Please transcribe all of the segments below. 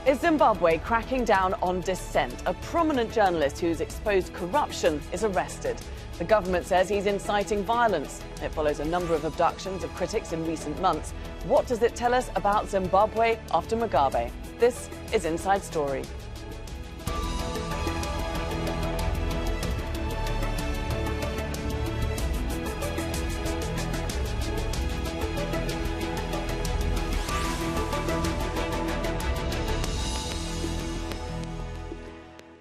Is Zimbabwe cracking down on dissent? A prominent journalist who's exposed corruption is arrested. The government says he's inciting violence. It follows a number of abductions of critics in recent months. What does it tell us about Zimbabwe after Mugabe? This is Inside Story.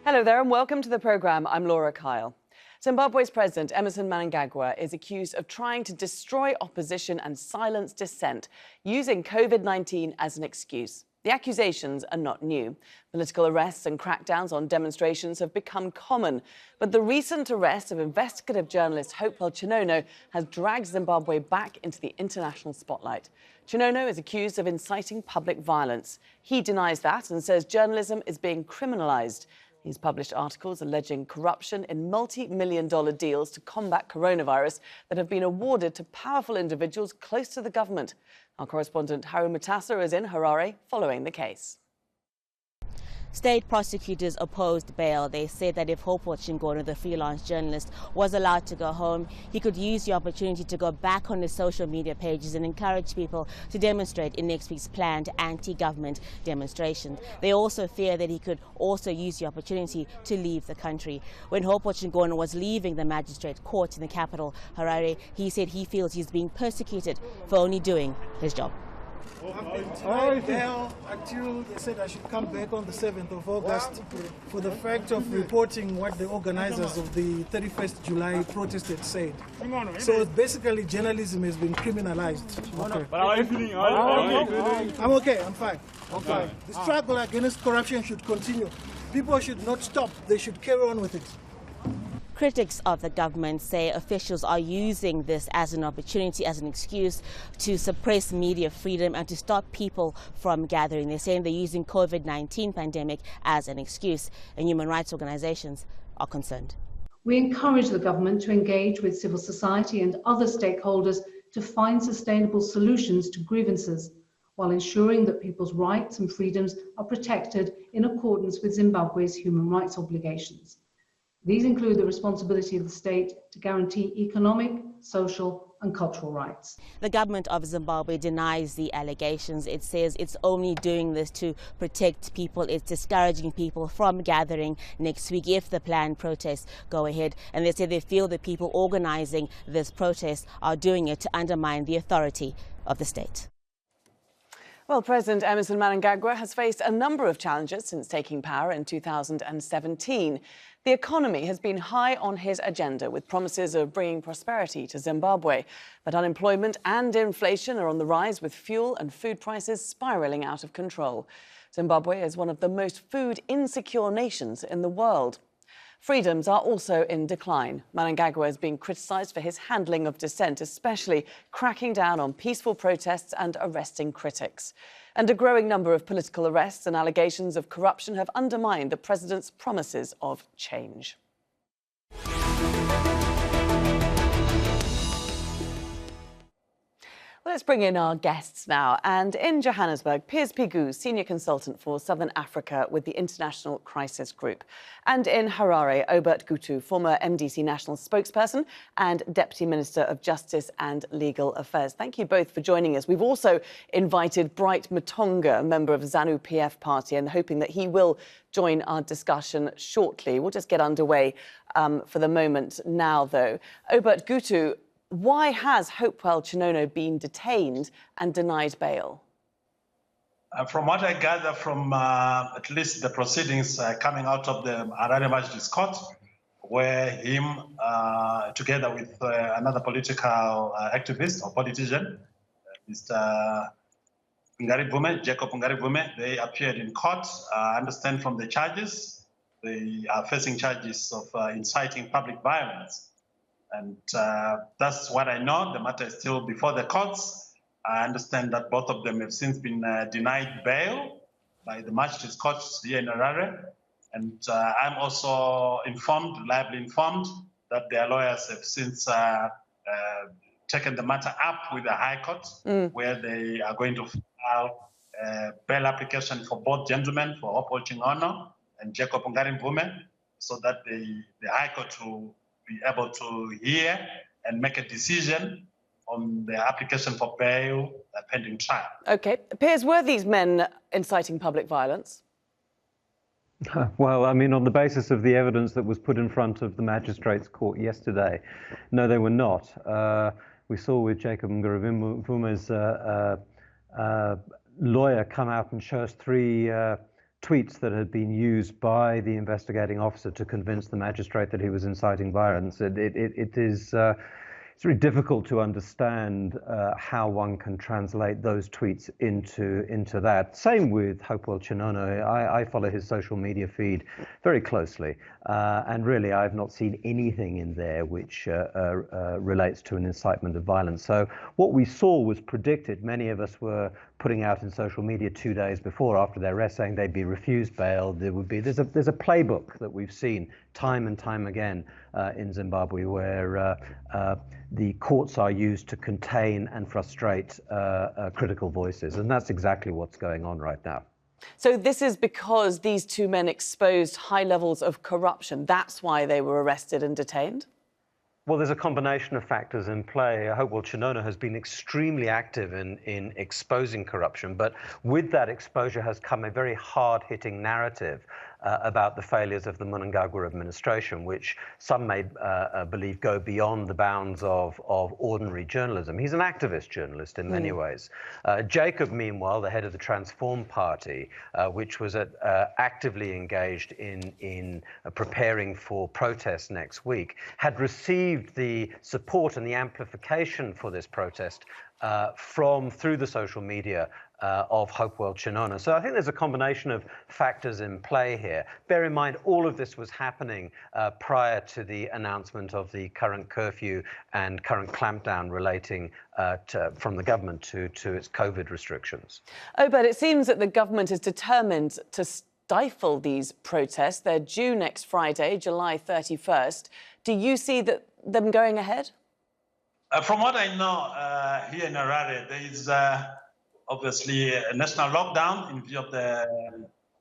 Hello there and welcome to the programme. I'm Laura Kyle. Zimbabwe's President Emmerson Mnangagwa is accused of trying to destroy opposition and silence dissent, using COVID-19 as an excuse. The accusations are not new. Political arrests and crackdowns on demonstrations have become common. But the recent arrest of investigative journalist Hopewell Chinono has dragged Zimbabwe back into the international spotlight. Chinono is accused of inciting public violence. He denies that and says journalism is being criminalised. He's published articles alleging corruption in multi-million-dollar deals to combat coronavirus that have been awarded to powerful individuals close to the government. Our correspondent Harry Matassa is in Harare following the case. State prosecutors opposed bail. They said that if Hopewell Chin'ono, the freelance journalist, was allowed to go home, he could use the opportunity to go back on his social media pages and encourage people to demonstrate in next week's planned anti-government demonstration. They also fear that he could also use the opportunity to leave the country. When Hopewell Chin'ono was leaving the magistrate court in the capital, Harare, he said he feels he's being persecuted for only doing his job. I've been denied bail until they said I should come back on the 7th of August for the fact of reporting what the organizers of the 31st July protest had said. So basically journalism has been criminalized. Okay. But how are you feeling? I'm okay, I'm fine. I'm fine. The struggle against corruption should continue. People should not stop, they should carry on with it. Critics of the government say officials are using this as an opportunity, as an excuse to suppress media freedom and to stop people from gathering. They're saying they're using COVID-19 pandemic as an excuse, and human rights organizations are concerned. We encourage the government to engage with civil society and other stakeholders to find sustainable solutions to grievances, while ensuring that people's rights and freedoms are protected in accordance with Zimbabwe's human rights obligations. These include the responsibility of the state to guarantee economic, social and cultural rights. The government of Zimbabwe denies the allegations. It says it's only doing this to protect people. It's discouraging people from gathering next week if the planned protests go ahead. And they say they feel the people organizing this protest are doing it to undermine the authority of the state. Well, President Emmerson Mnangagwa has faced a number of challenges since taking power in 2017. The economy has been high on his agenda, with promises of bringing prosperity to Zimbabwe. But unemployment and inflation are on the rise, with fuel and food prices spiralling out of control. Zimbabwe is one of the most food-insecure nations in the world. Freedoms are also in decline. Mnangagwa is being criticised for his handling of dissent, especially cracking down on peaceful protests and arresting critics. And a growing number of political arrests and allegations of corruption have undermined the president's promises of change. Well, let's bring in our guests now. And in Johannesburg, Piers Pigu, Senior Consultant for Southern Africa with the International Crisis Group. And in Harare, Obert Gutu, former MDC National Spokesperson and Deputy Minister of Justice and Legal Affairs. Thank you both for joining us. We've also invited Bright Matonga, a member of Zanu PF party, and hoping that he will join our discussion shortly. We'll just get underway for the moment now, though. Obert Gutu, why has Hopewell Chinono been detained and denied bail? From what I gather from at least the proceedings coming out of the Harare Magistrates Court, where him, together with another political activist or politician, Mr. Jacob Ngarivume, they appeared in court. I understand from the charges, they are facing charges of inciting public violence. And that's what I know. The matter is still before the courts. I understand that both of them have since been denied bail by the magistrates' courts here in Harare. And I'm also reliably informed, that their lawyers have since taken the matter up with the High Court, where they are going to file bail application for both gentlemen, for Hopewell Chinono and Jacob Mvume, so that the High Court will be able to hear and make a decision on the application for bail pending trial. Okay. Piers, were these men inciting public violence? Well, I mean, on the basis of the evidence that was put in front of the magistrate's court yesterday, no, they were not. We saw with Jacob Mvume's lawyer come out and show us 3 tweets that had been used by the investigating officer to convince the magistrate that he was inciting violence. It's really difficult to understand how one can translate those tweets into that. Same with Hopewell Chinono. I follow his social media feed very closely, and really I've not seen anything in there which relates to an incitement of violence. So what we saw was predicted. Many of us were putting out in social media 2 days before, after their arrest, saying they'd be refused bail. There's a playbook that we've seen time and time again in Zimbabwe, where the courts are used to contain and frustrate critical voices, and that's exactly what's going on right now. So this is because these 2 men exposed high levels of corruption. That's why they were arrested and detained? Well, there's a combination of factors in play. Hopewell Chinono has been extremely active in exposing corruption, but with that exposure has come a very hard-hitting narrative about the failures of the Mnangagwa administration, which some may believe go beyond the bounds of ordinary journalism. He's an activist journalist in many ways. Jacob, meanwhile, the head of the Transform Party, which was actively engaged in preparing for protests next week, had received the support and the amplification for this protest through the social media of Hopewell Chinono. So I think there's a combination of factors in play here. Bear in mind, all of this was happening prior to the announcement of the current curfew and current clampdown relating from the government to its COVID restrictions. Oh, but it seems that the government is determined to stifle these protests. They're due next Friday, July 31st. Do you see them going ahead? From what I know, here in Harare, there is obviously a national lockdown in view of the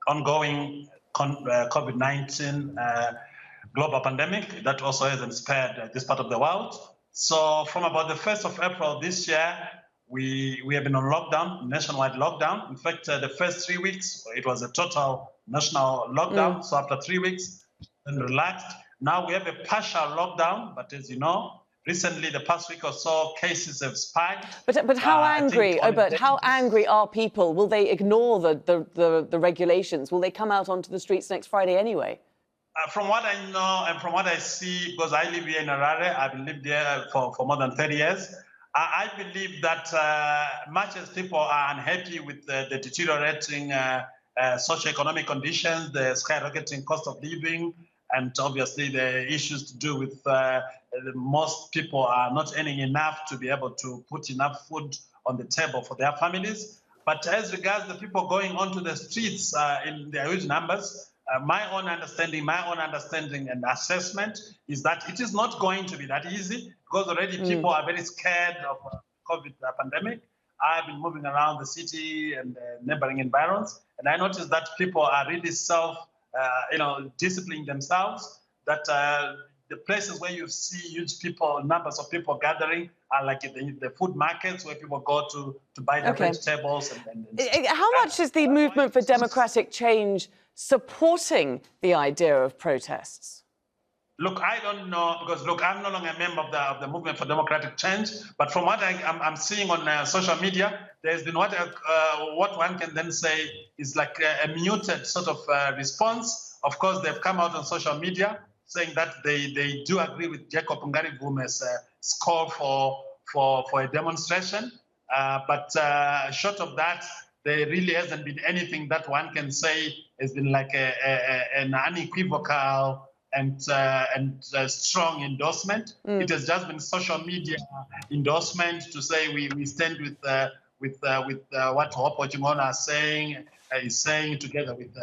ongoing COVID-19 global pandemic that also hasn't spared this part of the world. So from about the 1st of April this year, we have been on lockdown, nationwide lockdown. In fact, the first 3 weeks, it was a total national lockdown. So after 3 weeks, then relaxed. Now we have a partial lockdown, but as you know, recently, the past week or so, cases have spiked. But how angry? But how angry are people? Will they ignore the regulations? Will they come out onto the streets next Friday anyway? From what I know and from what I see, because I live here in Harare, I've lived there for more than 30 years. I believe that much as people are unhappy with the deteriorating socioeconomic conditions, the skyrocketing cost of living, and obviously the issues to do with most people are not earning enough to be able to put enough food on the table for their families. But as regards the people going onto the streets in their huge numbers, my own understanding and assessment is that it is not going to be that easy, because already people are very scared of COVID pandemic. I've been moving around the city and neighboring environs, and I noticed that people are really disciplining themselves, that the places where you see huge numbers of people gathering are like the food markets where people go to buy their vegetables. How much is the movement for democratic change supporting the idea of protests? Look, I don't know, because look, I'm no longer a member of the movement for democratic change, but from what I'm seeing on social media, there's been what one can then say is like a muted sort of response. Of course, they've come out on social media saying that they do agree with Jacob Mvume's call for a demonstration, but short of that, there really hasn't been anything that one can say has been like an unequivocal and strong endorsement. It has just been social media endorsement to say we stand with what Hopewell Chinono is saying together with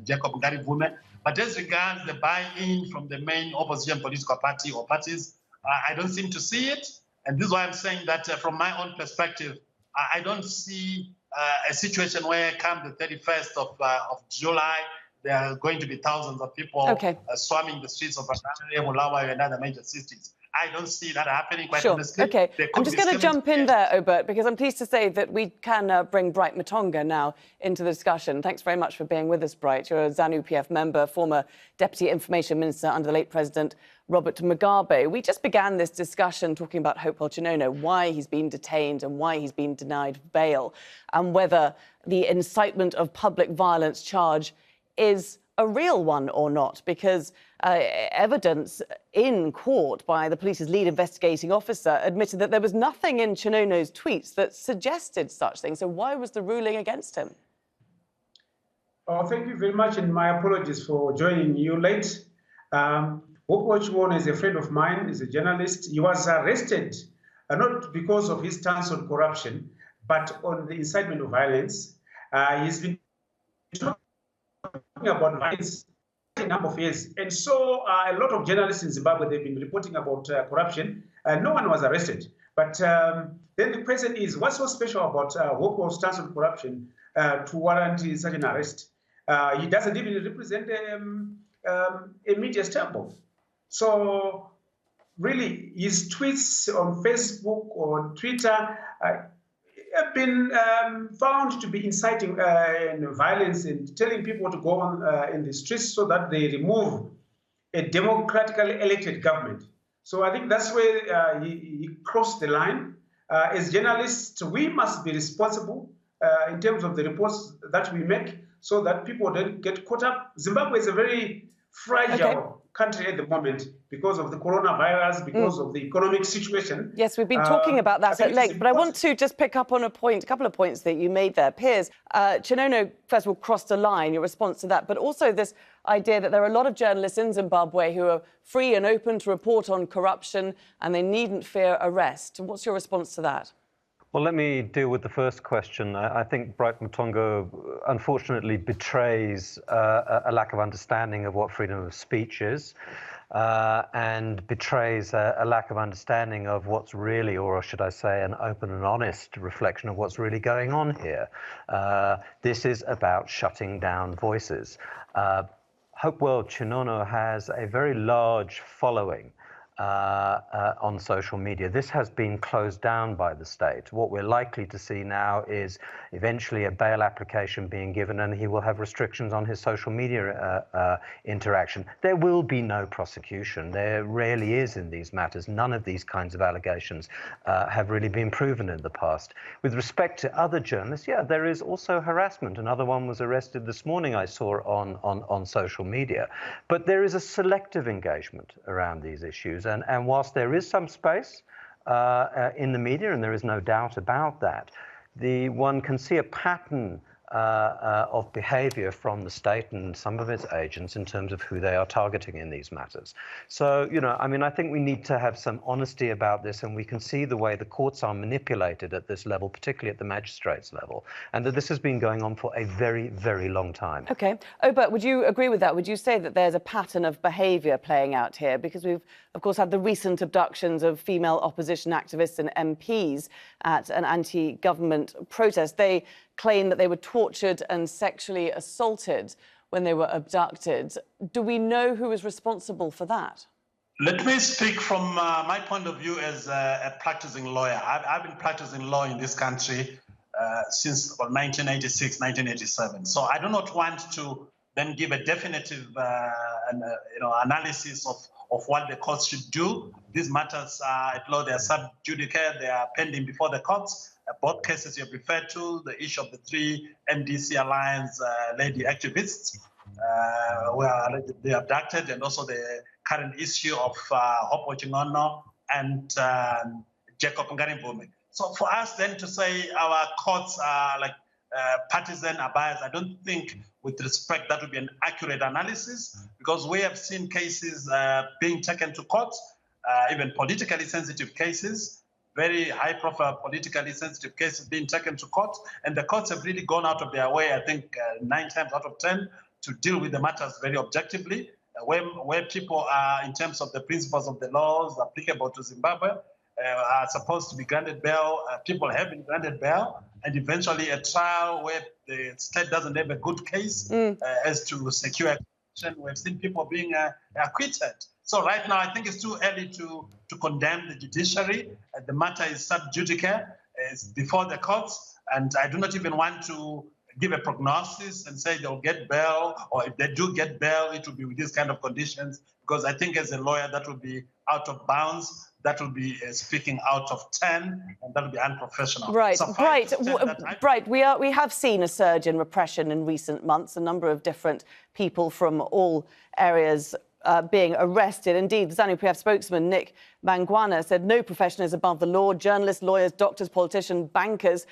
Jacob Mvume. But as regards the buy-in from the main opposition political party or parties, I don't seem to see it. And this is why I'm saying that from my own perspective, I don't see a situation where come the 31st of July, there are going to be thousands of people swarming the streets of Bulawayo and other major cities. I don't see that happening quite honestly. Okay, I'm just going to jump in there, Obert, because I'm pleased to say that we can bring Bright Matonga now into the discussion. Thanks very much for being with us, Bright. You're a Zanu PF member, former Deputy Information Minister under the late President Robert Mugabe. We just began this discussion talking about Hopewell Chinono, why he's been detained and why he's been denied bail, and whether the incitement of public violence charge is a real one or not, because evidence in court by the police's lead investigating officer admitted that there was nothing in Chinono's tweets that suggested such things. So why was the ruling against him? Oh, thank you very much, and my apologies for joining you late. Hopewell Chinono is a friend of mine, is a journalist. He was arrested not because of his stance on corruption, but on the incitement of violence. He's been talking about violence a number of years. And so a lot of journalists in Zimbabwe, they've been reporting about corruption. No one was arrested. But then the question is, what's so special about Hopewell's stance on corruption to warrant such an arrest? He doesn't even represent a media staple. So really, his tweets on Facebook or Twitter have been found to be inciting violence and telling people to go on in the streets so that they remove a democratically elected government. So I think that's where he crossed the line. As journalists, we must be responsible in terms of the reports that we make so that people don't get caught up. Zimbabwe is a very fragile country at the moment because of the coronavirus, because of the economic situation. Yes, we've been talking about that at length, but I want to just pick up on a couple of points that you made there. Piers, Chinono, first of all, crossed a line, your response to that, but also this idea that there are a lot of journalists in Zimbabwe who are free and open to report on corruption and they needn't fear arrest. What's your response to that? Well, let me deal with the first question. I think Bright Matonga unfortunately betrays a lack of understanding of what freedom of speech is and betrays a lack of understanding of what's really, or should I say, an open and honest reflection of what's really going on here. This is about shutting down voices. Hopewell Chinono has a very large following on social media. This has been closed down by the state. What we're likely to see now is eventually a bail application being given and he will have restrictions on his social media interaction. There will be no prosecution. There rarely is in these matters. None of these kinds of allegations have really been proven in the past. With respect to other journalists, yeah, there is also harassment. Another one was arrested this morning, I saw on social media. But there is a selective engagement around these issues. And whilst there is some space in the media, and there is no doubt about that, one can see a pattern of behavior from the state and some of its agents in terms of who they are targeting in these matters. So, you know, I mean, I think we need to have some honesty about this, and we can see the way the courts are manipulated at this level, particularly at the magistrates level, and that this has been going on for a very, very long time. OK. Obert, would you agree with that? Would you say that there's a pattern of behaviour playing out here? Because we've, of course, had the recent abductions of female opposition activists and MPs at an anti-government protest. They claim that they were tortured and sexually assaulted when they were abducted. Do we know who is responsible for that? Let me speak from my point of view as a practicing lawyer. I've been practicing law in this country since 1986, 1987. So I do not want to then give a definitive analysis of what the courts should do. These matters are at law, they are sub judice, they are pending before the courts. Both cases you have referred to, the issue of the 3 MDC Alliance lady activists who are allegedly abducted, and also the current issue of Hopewell Chin'ono and Jacob Ngarimvume. So for us then to say our courts are like partisan or biased, I don't think with respect that would be an accurate analysis, because we have seen cases being taken to court, even politically sensitive cases, very high-profile, politically sensitive cases being taken to court, and the courts have really gone out of their way, I think 9 times out of 10, to deal with the matters very objectively, where people are, in terms of the principles of the laws applicable to Zimbabwe, are supposed to be granted bail. People have been granted bail, and eventually a trial where the state doesn't have a good case as to secure acquittal. We've seen people being acquitted. So right now, I think it's too early to condemn the judiciary. The matter is sub judice, it's before the courts, and I do not even want to give a prognosis and say they'll get bail, or if they do get bail, it will be with these kind of conditions, because I think as a lawyer, that will be out of bounds. That will be speaking out of 10, and that will be unprofessional. Right, so right. We have seen a surge in repression in recent months, a number of different people from all areas being arrested. Indeed, the Zanu PF spokesman, Nick Mnangagwa, said no profession is above the law. Journalists, lawyers, doctors, politicians, bankers.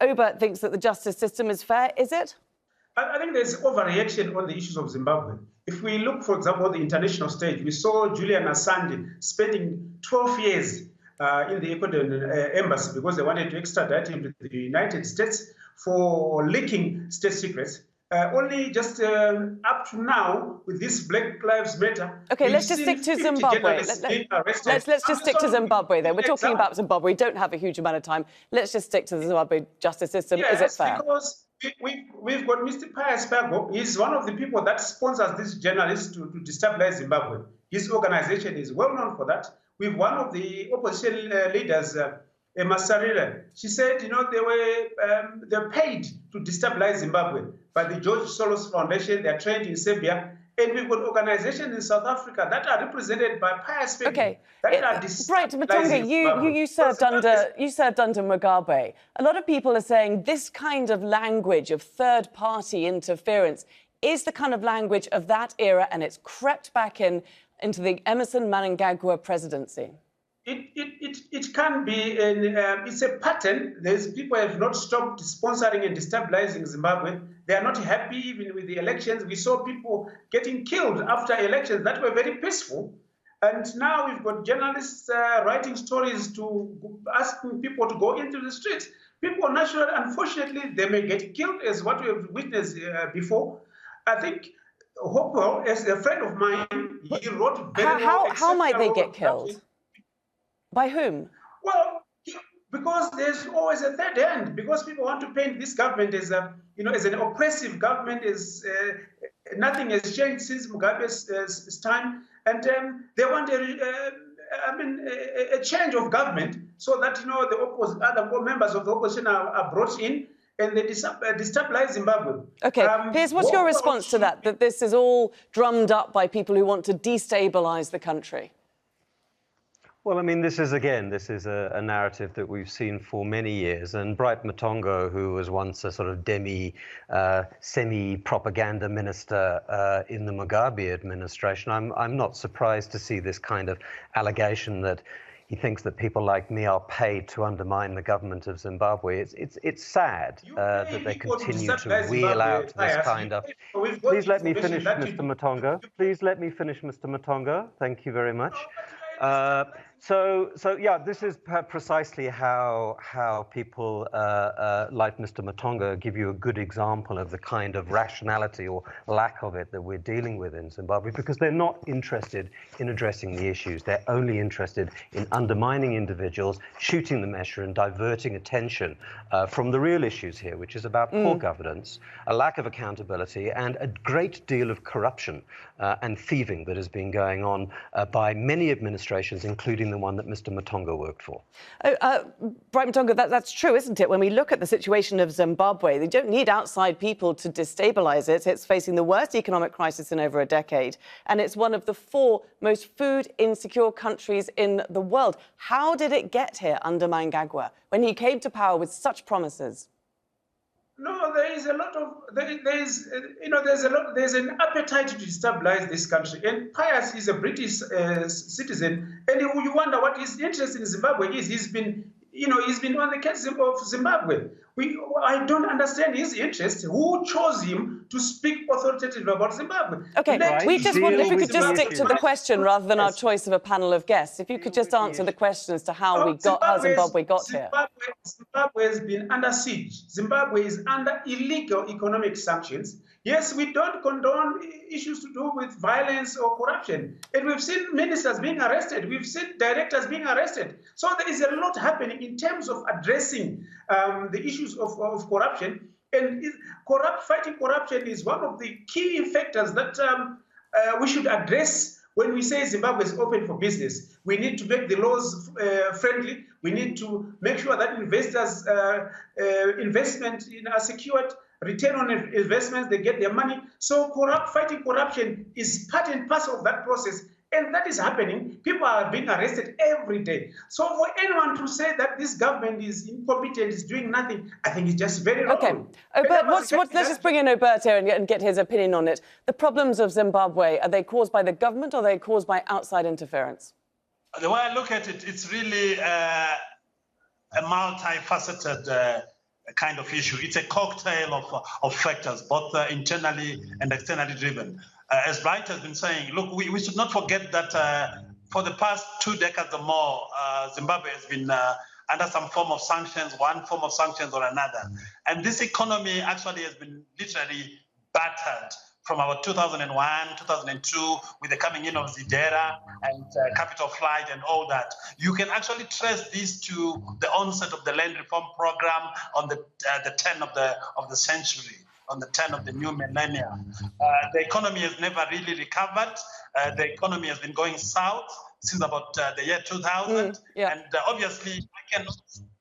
Oba thinks that the justice system is fair. Is it? I think there's overreaction on the issues of Zimbabwe. If we look, for example, at the international stage, we saw Julian Assange spending 12 years in the Ecuadorian embassy because they wanted to extradite him to the United States for leaking state secrets. Only just up to now, with this Black Lives Matter... OK, let's just stick to Zimbabwe. Let's just stick to Zimbabwe, then. We're talking about Zimbabwe. We don't have a huge amount of time. Let's just stick to the Zimbabwe justice system. Yes, is it fair? Because we've got Mr. Pius Pago. He's one of the people that sponsors these journalists to destabilize Zimbabwe. His organization is well known for that. With one of the opposition leaders, Emmerson, she said, you know, they're paid to destabilize Zimbabwe by the George Soros Foundation. They're trained in Serbia. And we've got organizations in South Africa that are represented by Pius Pago. OK. Right, Matonga, you served under Mugabe. A lot of people are saying this kind of language of third-party interference is the kind of language of that era, and it's crept back into the Emmerson Mnangagwa presidency. It can be, it's a pattern. There's people have not stopped sponsoring and destabilizing Zimbabwe. They are not happy even with the elections. We saw people getting killed after elections that were very peaceful. And now we've got journalists writing stories asking people to go into the streets. People naturally, unfortunately, they may get killed, as what we have witnessed before. I think Hopewell, as a friend of mine, he wrote very well. How might they get killed? By whom? Well, because there's always a third end. Because people want to paint this government as as an oppressive government. Nothing has changed since Mugabe's time, and they want a change of government so that the other members of the opposition are brought in. And they destabilize Zimbabwe. OK, Piers, what's your response to that, that this is all drummed up by people who want to destabilize the country? Well, I mean, this is a narrative that we've seen for many years. And Bright Matonga, who was once a sort of semi-propaganda minister in the Mugabe administration, I'm not surprised to see this kind of allegation that he thinks that people like me are paid to undermine the government of Zimbabwe. It's sad that they continue to wheel out this kind of... Please let me finish, Mr. Matonga. Please let me finish, Mr. Matonga. Thank you very much. So yeah, this is precisely how people like Mr. Matonga give you a good example of the kind of rationality or lack of it that we're dealing with in Zimbabwe, because they're not interested in addressing the issues. They're only interested in undermining individuals, shooting the mesher and diverting attention from the real issues here, which is about poor governance, a lack of accountability, and a great deal of corruption and thieving that has been going on by many administrations, including the one that Mr. Matonga worked for. Bright Matonga, that's true, isn't it? When we look at the situation of Zimbabwe, they don't need outside people to destabilize it. It's facing the worst economic crisis in over a decade, and it's one of the 4 most food-insecure countries in the world. How did it get here under Mnangagwa, when he came to power with such promises? No, there is a lot of there's an appetite to destabilize this country. And Pius is a British citizen, and you wonder what his interest in Zimbabwe is. He's been on the case of Zimbabwe. I don't understand his interest. Who chose him to speak authoritatively about Zimbabwe? Okay, we just wondered if we could just stick to the question rather than our Yes. choice of a panel of guests. If you could just answer the question as to how Zimbabwe got here. Zimbabwe has been under siege. Zimbabwe is under illegal economic sanctions. Yes, we don't condone issues to do with violence or corruption. And we've seen ministers being arrested. We've seen directors being arrested. So there is a lot happening in terms of addressing the issues of corruption. And fighting corruption is one of the key factors that we should address when we say Zimbabwe is open for business. We need to make the laws friendly. We need to make sure that investors' investment are secured. Return on investments, they get their money. So fighting corruption is part and parcel of that process. And that is happening. People are being arrested every day. So for anyone to say that this government is incompetent, is doing nothing, I think it's just very wrong. Okay. Let's just bring in Oberto and get his opinion on it. The problems of Zimbabwe, are they caused by the government or are they caused by outside interference? The way I look at it, it's really a multifaceted kind of issue. It's a cocktail of factors, both internally and externally driven. As Bright has been saying, look, we should not forget that for the past 2 decades or more, Zimbabwe has been under some form of sanctions, one form of sanctions or another. And this economy actually has been literally battered from about 2001, 2002, with the coming in of Jazeera and capital flight and all that. You can actually trace this to the onset of the land reform program on the turn of the century, on the turn of the new millennium. The economy has never really recovered. The economy has been going south since about the year 2000. And obviously, I cannot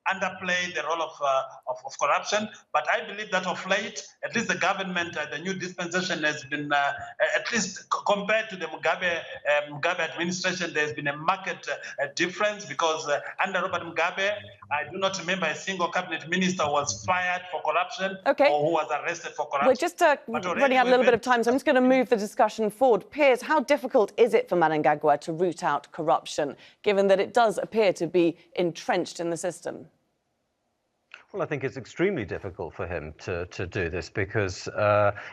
underplay the role of corruption, but I believe that of late, at least the government, the new dispensation has been, at least compared to the Mugabe administration, there's been a marked difference because under Robert Mugabe, I do not remember a single cabinet minister was fired for corruption or who was arrested for corruption. We're just running out a little bit of time, so I'm just going to move the discussion forward. Piers, how difficult is it for Mnangagwa to root out corruption, given that it does appear to be entrenched in the system? Well, I think it's extremely difficult for him to do this because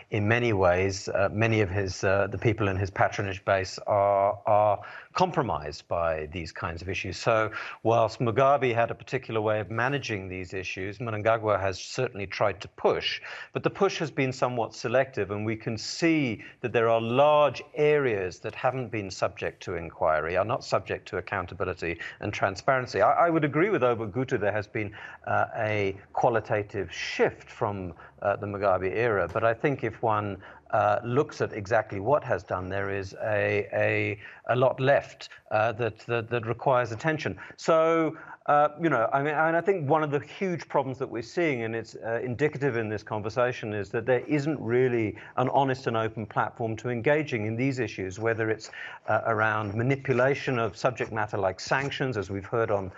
in many ways, many of the people in his patronage base are compromised by these kinds of issues. So whilst Mugabe had a particular way of managing these issues, Mnangagwa has certainly tried to push, but the push has been somewhat selective, and we can see that there are large areas that haven't been subject to inquiry, are not subject to accountability and transparency. I would agree with Oberto, there has been a qualitative shift from the Mugabe era, but I think if one looks at exactly what has done, there is a lot left that requires attention. So, you know, I mean, and I think one of the huge problems that we're seeing, and it's indicative in this conversation, is that there isn't really an honest and open platform to engaging in these issues, whether it's around manipulation of subject matter like sanctions, as we've heard on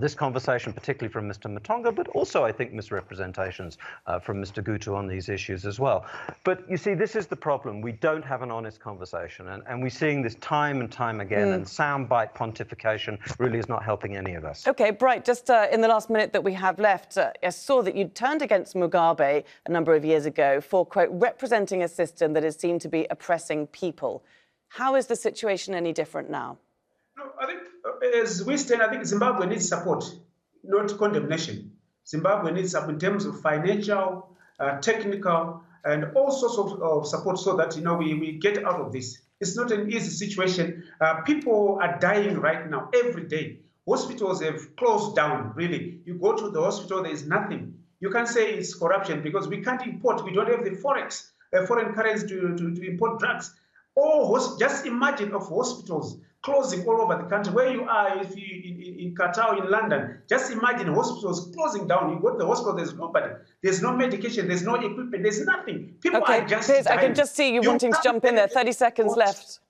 this conversation, particularly from Mr. Matonga, but also, I think, misrepresentations from Mr. Gutu on these issues as well. But you see, this is the problem. We don't have an honest conversation, and we're seeing this time and time again, and soundbite pontification really is not helping any of us. OK, Bright, just in the last minute that we have left, I saw that you turned against Mugabe a number of years ago for, quote, representing a system that is seen to be oppressing people. How is the situation any different now? No, I think as we stand, I think Zimbabwe needs support, not condemnation. Zimbabwe needs support in terms of financial, technical, and all sorts of support so that, you know, we get out of this. It's not an easy situation. People are dying right now, every day. Hospitals have closed down, really. You go to the hospital, there is nothing. You can't say it's corruption because we can't import. We don't have the forex, foreign currency to import drugs. Just imagine of hospitals closing all over the country. Where you are, if you in Qatar or in London, just imagine hospitals closing down. You go to the hospital, there's nobody. There's no medication, there's no equipment, there's nothing. People are just Piers, dying. I can just see you wanting to jump in there. 30 seconds left.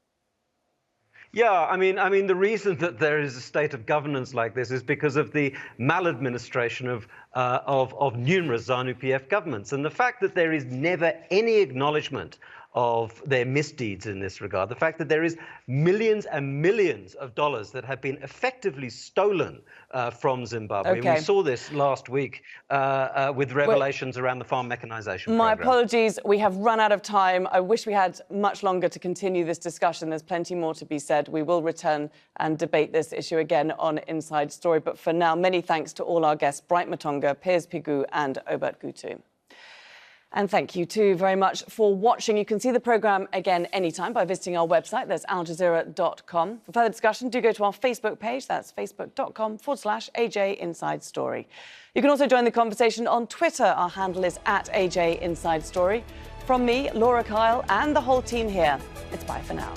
Yeah, I mean, the reason that there is a state of governance like this is because of the maladministration of numerous Zanu PF governments, and the fact that there is never any acknowledgement of their misdeeds in this regard. The fact that there is millions and millions of dollars that have been effectively stolen from Zimbabwe. Okay. We saw this last week with revelations around the farm mechanization My program. apologies, we have run out of time. I wish we had much longer to continue this discussion. There's plenty more to be said. We will return and debate this issue again on Inside Story. But for now, many thanks to all our guests, Bright Matonga, Piers Pigu and Obert Gutu. And thank you too very much for watching. You can see the programme again anytime by visiting our website. That's aljazeera.com. For further discussion, do go to our Facebook page. That's facebook.com/AJ Inside Story. You can also join the conversation on Twitter. Our handle is @AJ Inside Story. From me, Laura Kyle, and the whole team here, it's bye for now.